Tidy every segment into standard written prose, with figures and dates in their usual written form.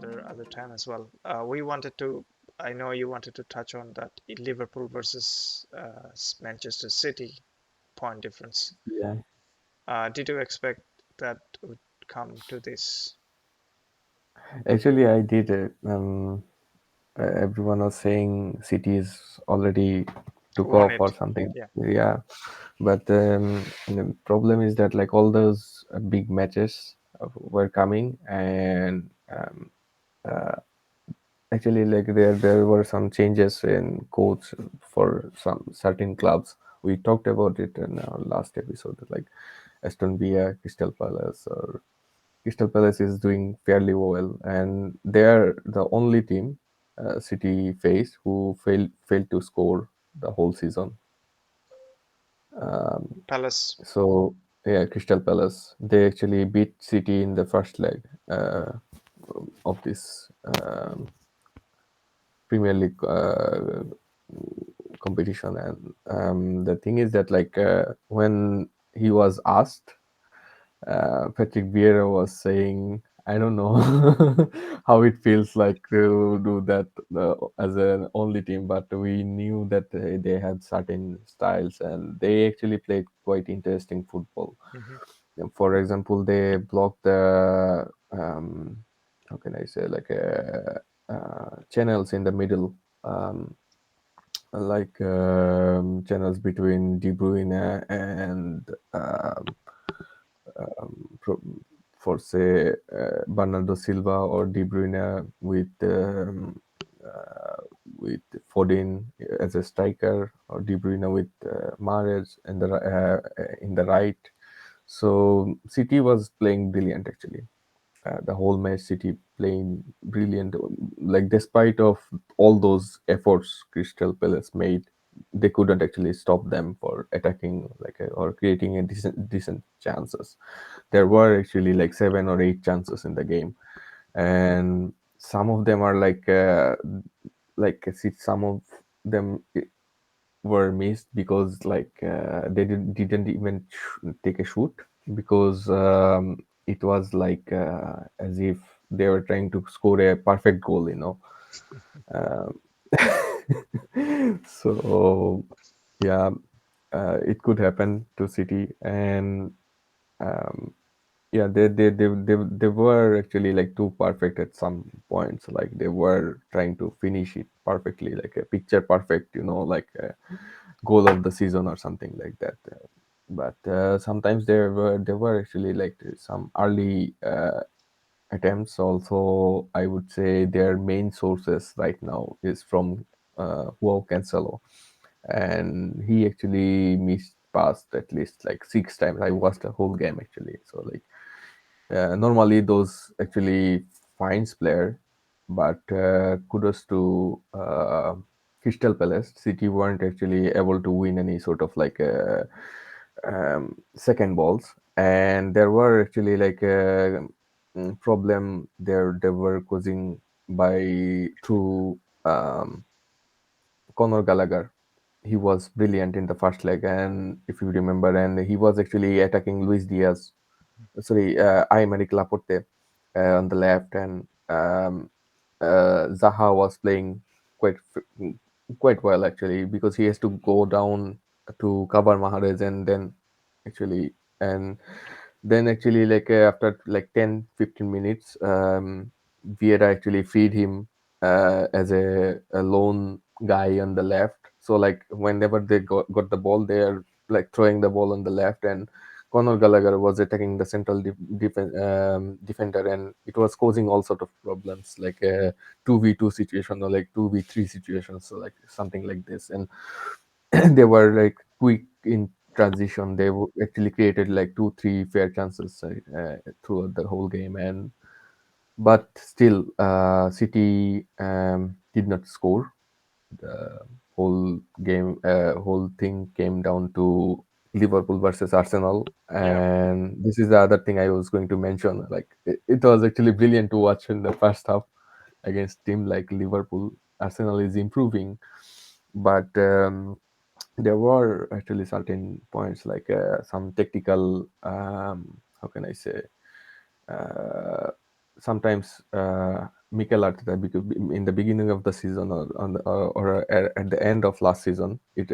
other time as well. We wanted to. I know you wanted to touch on that Liverpool versus Manchester City point difference. Yeah, Did you expect that would come to this? actually, I did. Everyone was saying City is already took Won off it. or something. Yeah. Yeah, but the problem is that like all those big matches were coming, and actually like there were some changes in coach for some certain clubs. We talked about it in our last episode, like Aston Villa, Crystal Palace, or Crystal Palace is doing fairly well, and they are the only team City faced who failed to score the whole season. Palace. So yeah, Crystal Palace, they actually beat City in the first leg of this Premier League competition, and the thing is that like when he was asked, Patrick Vieira was saying, I don't know how it feels like to do that as an only team, but we knew that they had certain styles and they actually played quite interesting football. Hmm. For example, they blocked the, how can I say, like channels in the middle. Um, like channels between De Bruyne and pro- for say Bernardo Silva or De Bruyne with Foden as a striker, or De Bruyne with Mahrez in the right. So City was playing brilliant actually. The whole match, City playing brilliant. Like despite of all those efforts Crystal Palace made, they couldn't actually stop them for attacking or creating a decent chances. There were actually like 7 or 8 chances in the game, and some of them are some of them were missed because they didn't even take a shoot because it was like as if they were trying to score a perfect goal, you know. Um, so yeah, it could happen to City, and um, yeah, they were actually like too perfect at some points. Like they were trying to finish it perfectly, like a picture perfect, you know, like a goal of the season or something like that. But sometimes there were actually like some early attempts. Also, I would say their main sources right now is from Joao Cancelo, and he actually missed past at least like 6 times. I watched the whole game actually, so like normally those actually finds player, but kudos to Crystal Palace. City weren't actually able to win any sort of like second balls, and there were actually like a problem there they were causing by through Conor Gallagher. He was brilliant in the first leg, and if you remember, and he was actually attacking Luis Diaz, sorry, Aymeric Laporte on the left, and Zaha was playing quite quite well actually because he has to go down to cover Mahrez, and and then actually after like 10-15 minutes, Vieira actually feed him as a lone guy on the left. So like whenever they got the ball, they are like throwing the ball on the left, and Conor Gallagher was attacking the central defender, and it was causing all sort of problems like a 2v2 situation or like 2v3 situations, so like something like this. And they were like quick in transition. They actually created like 2-3 fair chances throughout the whole game, and but still, City did not score. The whole thing came down to Liverpool versus Arsenal, Yeah. and this is the other thing I was going to mention. Like it was actually brilliant to watch in the first half against team like Liverpool. Arsenal is improving, but there were actually certain points like some technical. How can I say? Uh, sometimes. Mikel Arteta, because in the beginning of the season, or at the end of last season, it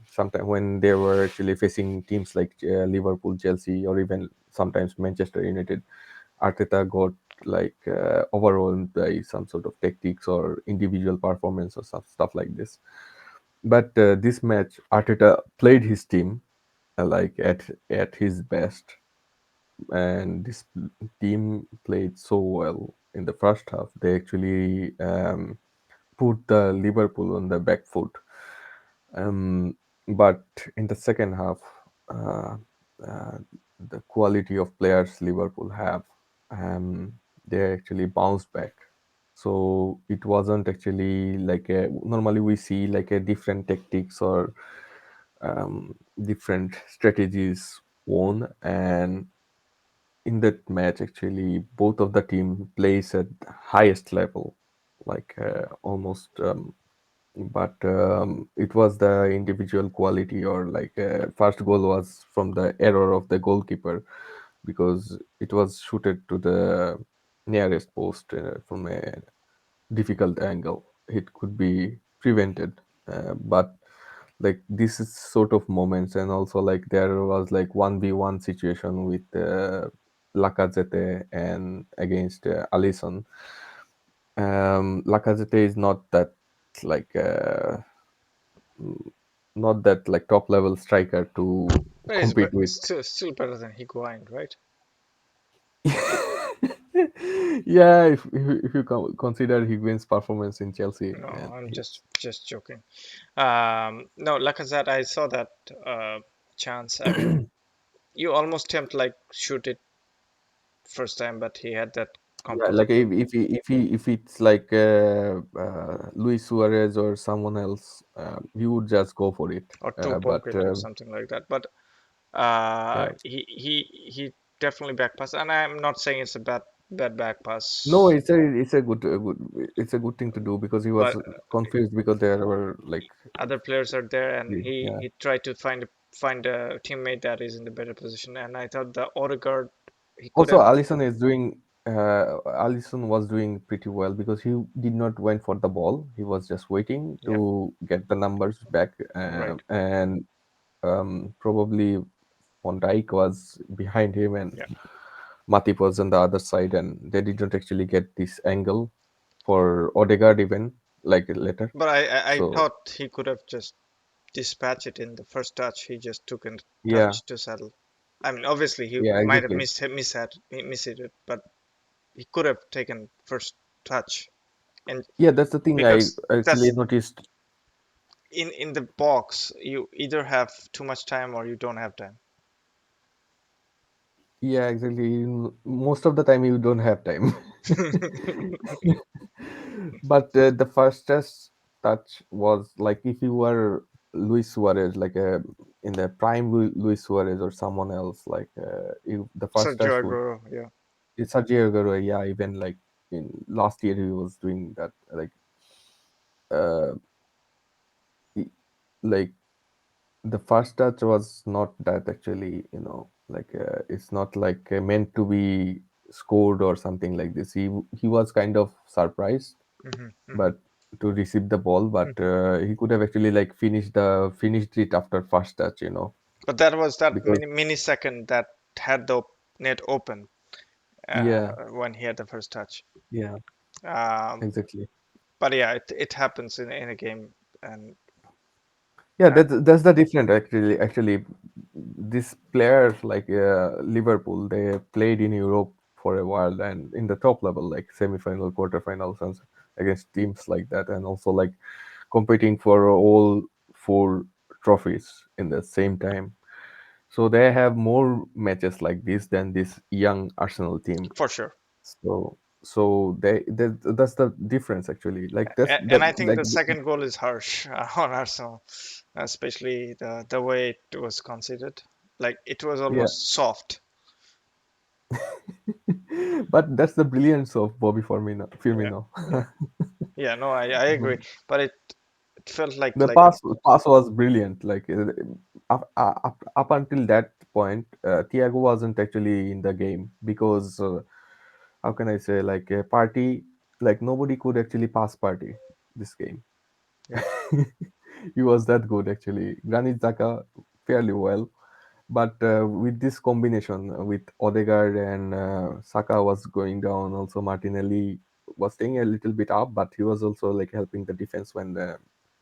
sometime when they were actually facing teams like Liverpool, Chelsea, or even sometimes Manchester United, Arteta got like overwhelmed by some sort of tactics or individual performance or stuff like this. But this match, Arteta played his team like at his best, and this team played so well in the first half. They actually put the Liverpool on the back foot. Um, but in the second half, uh, uh, the quality of players Liverpool have, they actually bounced back. So it wasn't actually like normally we see like a different tactics or different strategies won, and in that match actually both of the team plays at highest level, like almost but it was the individual quality, or like first goal was from the error of the goalkeeper, because it was shooted to the nearest post from a difficult angle. It could be prevented, but like this is sort of moments. And also like there was like 1v1 situation with Lacazette and against Alisson. Lacazette is not that like not that like top level striker to But it's compete with. still better than Higuain, right? Yeah, if you consider Higuain's performance in Chelsea, No, and I'm he's, just joking. No, Lacazette, I saw that chance. I mean, you almost tempt like shoot it first time, but he had that yeah, composure like to if it's like Luis Suarez or someone else, he would just go for it. or to But poke it or something like that. But yeah, he definitely back pass, and I'm not saying it's a bad back no, pass, it's a it's a good thing to do, because he was but confused because there were like other players are there, and yeah. he tried to find a teammate that is in the better position. And I thought the Odegaard he could Also, have, Allison was doing pretty well, because he did not went for the ball. He was just waiting yeah, to get the numbers back, right, and probably Van Dijk was behind him, and yeah. Matip was on the other side, and they didn't actually get this angle for Odegaard even like later. But I So thought he could have just dispatched it in the first touch. He just took a yeah, touch to settle. I mean, obviously he yeah, might have exactly. missed it, but he could have taken first touch. And Yeah, that's the thing I because actually that's noticed. in the box, you either have too much time or you don't have time. Yeah, exactly. Most of the time, you don't have time. But the first test touch was like if you were Luis Suarez, like in the prime Luis Suarez or someone else, like the first Sergio touch would. Aguero, yeah. It's Sergio Aguero, yeah. Even like in last year, he was doing that. Like, uh, he- like the first touch was not that actually, like it's not like meant to be scored or something like this. He was kind of surprised, Hmm, hmm, but to receive the ball, but hmm. he could have actually like finished it after first touch, But that was that because millisecond that had the net open yeah, when he had the first touch. yeah, Um, exactly. but yeah, it happens in a game, and Yeah, uh, that's the difference actually. These players like Liverpool, they played in Europe for a while, and in the top level, like semi-final, quarterfinals, and against teams like that, and also like competing for all four trophies in the same time. So they have more matches like this than this young Arsenal team. for sure. So that's the difference actually. Like that's And that I think like the second goal is harsh on Arsenal, especially the way it was considered. Like it was yeah. almost soft. But that's the brilliance of Bobby Yeah, Firmino. yeah, yeah. No, I agree, but it felt The like pass was brilliant. Like up until that point, Thiago wasn't actually in the game, because how can I say, like a party. like nobody could actually pass party this game. Yeah. He was that good actually. Granit Xhaka fairly well, but with this combination with Odegaard and Saka was going down. Also Martinelli was staying a little bit up, but he was also like helping the defense when the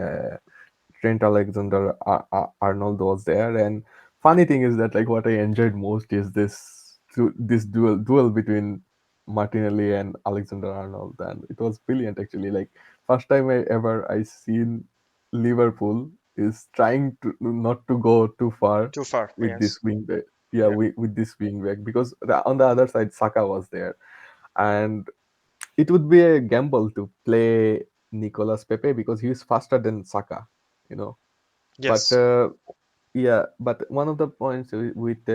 uh, Trent Alexander Arnold was there. And funny thing is that like what I enjoyed most is this duel between Martinelli and Alexander Arnold, and it was brilliant actually. Like first time I seen Liverpool is trying to not to go too far Too far. with this Yes. wing back. Yeah, Yeah. with this wing back because on the other side Saka was there, and it would be a gamble to play Nicolas Pepe because he is faster than Saka, you know. But Yes. yeah, but one of the points with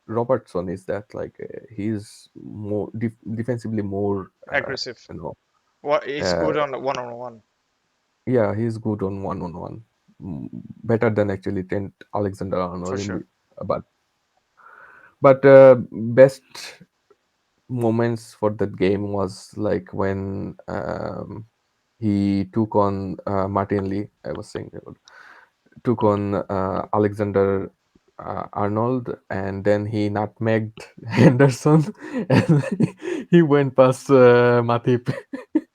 Robertson is that like he's more defensively more, Aggressive. you know, What is uh, good on the one-on-one yeah, he's good on one, better than actually Trent Alexander-Arnold for in sure. the but best moments for that game was like when he took on Martinelli. I was saying took on Alexander Arnold, and then he nutmegged Henderson, and he went past Matip.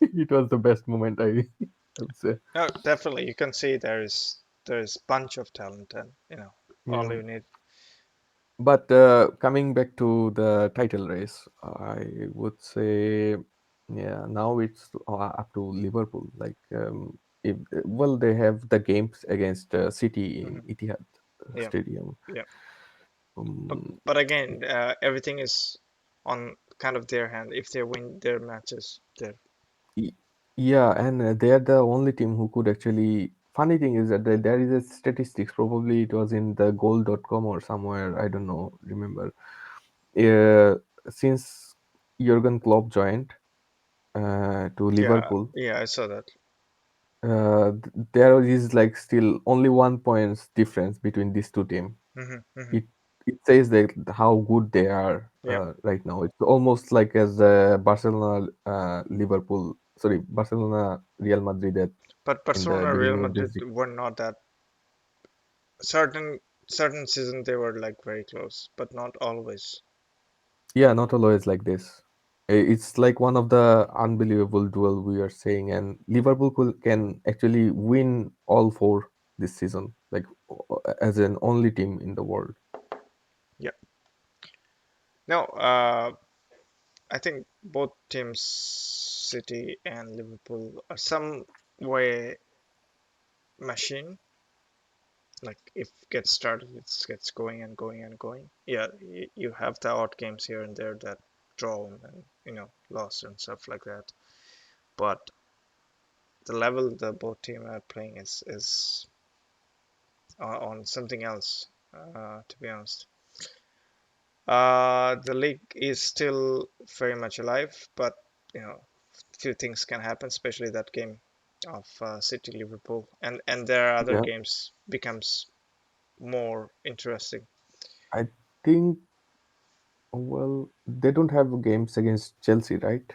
It was the best moment I would say. No, definitely. You can see there is bunch of talent, and all Yeah. you need. But coming back to the title race, I would say, yeah, now it's up to Liverpool. Like, if, well, they have the games against City in Hmm. Etihad Yeah. Stadium. Yeah. But Um, but again, everything is on kind of their hand. If they win their matches, they're Y- Yeah, and they are the only team who could actually. Funny thing is that there is a statistics. Probably it was in the goal.com or somewhere. I don't know. Remember, uh, since Jurgen Klopp joined to yeah, Liverpool, yeah. I saw that. there is like still only 1 points difference between these two teams. Hmm. It it says that how good they are Yeah. right now. It's almost like as Barcelona, Liverpool, sorry, Barcelona, Real Madrid at But in the Barcelona, Real beginning of this. Madrid were not that certain season they were like very close, but not always. Yeah, not always like this. It's like one of the unbelievable duel we are saying, and Liverpool can actually win all four this season, like as an only team in the world. Yeah. No, I think both teams, City and Liverpool, are some way machine. Like if gets started, it gets going and going and going. Yeah, you have the odd games here and there that draw and lost and stuff like that. But the level the both team are playing is on something else. To be honest, the league is still very much alive, but few things can happen, especially that game of City Liverpool, and there are other Yeah, games becomes more interesting. I think. Well, they don't have games against Chelsea, right?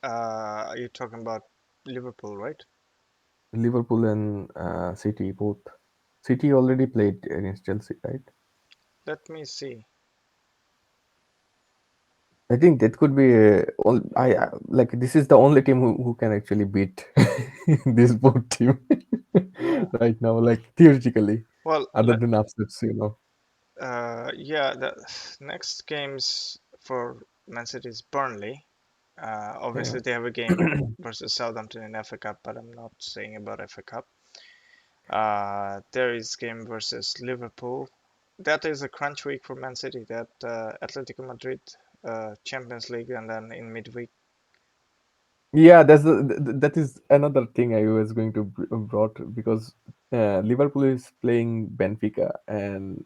You're talking about Liverpool, right? Liverpool and City both. City already played against Chelsea, right? Let me see. I think that could be like this is the only team who can actually beat this both team Yeah. right now, like theoretically, Well, other than upsets. yeah, the next games for Man City is Burnley. Yeah. Obviously, they have a game versus Southampton in FA Cup, but I'm not saying about FA Cup. There is game versus Liverpool. That is a crunch week for Man City. That Atletico Madrid Champions League, and then in midweek, Yeah, that is another thing I was going to brought because Liverpool is playing Benfica and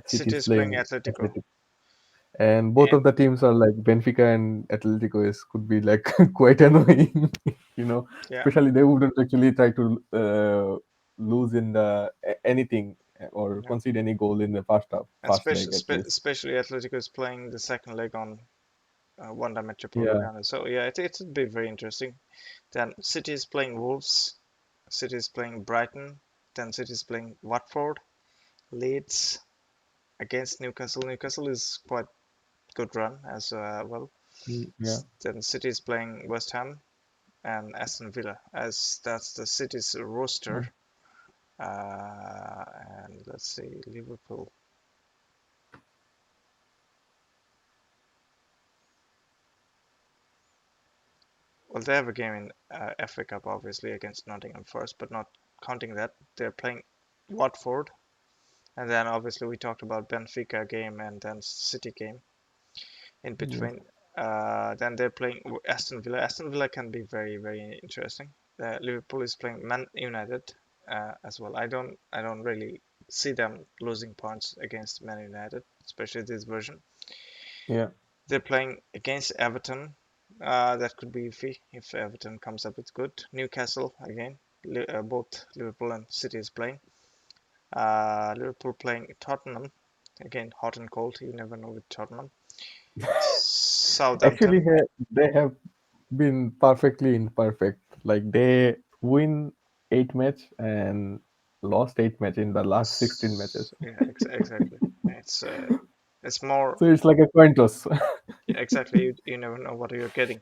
City City is is playing playing Atletico. Atletico, and both of And the teams are like Benfica and Atletico is could be like quite annoying, yeah, Especially they wouldn't actually try to lose in the anything or yeah. concede any goal in the first half, And first leg at least. especially Atletico is playing the second leg on Wanda Yeah. Metropolitano. So yeah, it'll be very interesting. Then City is playing Wolves. City is playing Brighton. Then City is playing Watford. Leeds against Newcastle. Newcastle is quite good run as well. Yeah. Then City is playing West Ham and Aston Villa, as that's the City's roster. Mm. And let's see, Liverpool. Well, they have a game in FA Cup, obviously, against Nottingham Forest, but not counting that, they're playing Watford, and then obviously we talked about Benfica game and then City game in Yes. between. Then they're playing Aston Villa. Aston Villa can be very, very interesting. Liverpool is playing Man United as well. I don't really see them losing points against Man United, especially this version. Yeah. They're playing against Everton. That could be iffy if Everton comes up with good. Newcastle again. Both Liverpool and City is playing. Liverpool playing Tottenham. Again, hot and cold. You never know with Tottenham. Actually, Southampton. they have been perfectly imperfect. Like they win 8 match and lost 8 match in the last 16 matches. Yeah, exactly. It's uh, it's more, So it's like a coin toss. yeah, exactly. You never know what you're getting.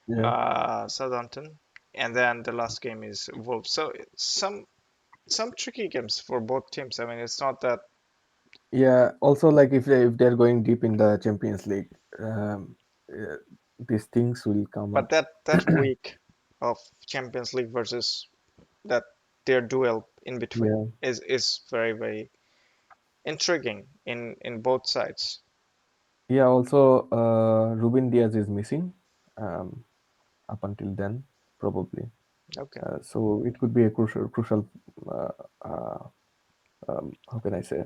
Yeah. Southampton, and then the last game is Wolves. So some tricky games for both teams. I mean, it's not that, Yeah. Also, like if they're going deep in the Champions League, um, uh, these things will come but up. that week of Champions League versus that their duel in between Yeah. is very very intriguing in both sides. Yeah. Also, Ruben Diaz is missing um, up until then, probably. Okay, So it could be a crucial. Uh, uh, how can I say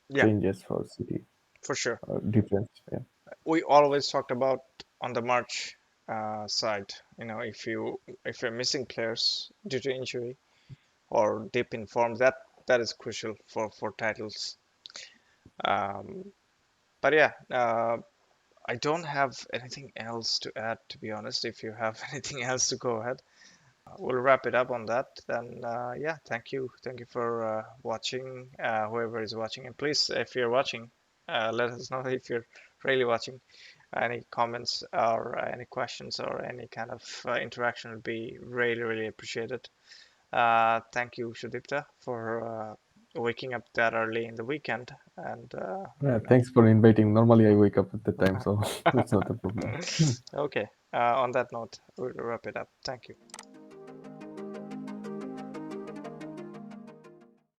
yeah, changes for City for sure. defense? Yeah. We always talked about on the March side. If you're missing players due to injury or dip in form, that is crucial for titles. Um, but yeah, I don't have anything else to add, to be honest. If you have anything else to go ahead, we'll wrap it up on that. Then, yeah, thank you for watching, whoever is watching, and please, if you're watching, let us know if you're really watching. Any comments or any questions or any kind of interaction would be really, really appreciated. Thank you, Shudipta, for waking up that early in the weekend. And Yeah, thanks for inviting. Normally I wake up at the time, so it's not a problem. okay, on that note, we'll wrap it up. Thank you.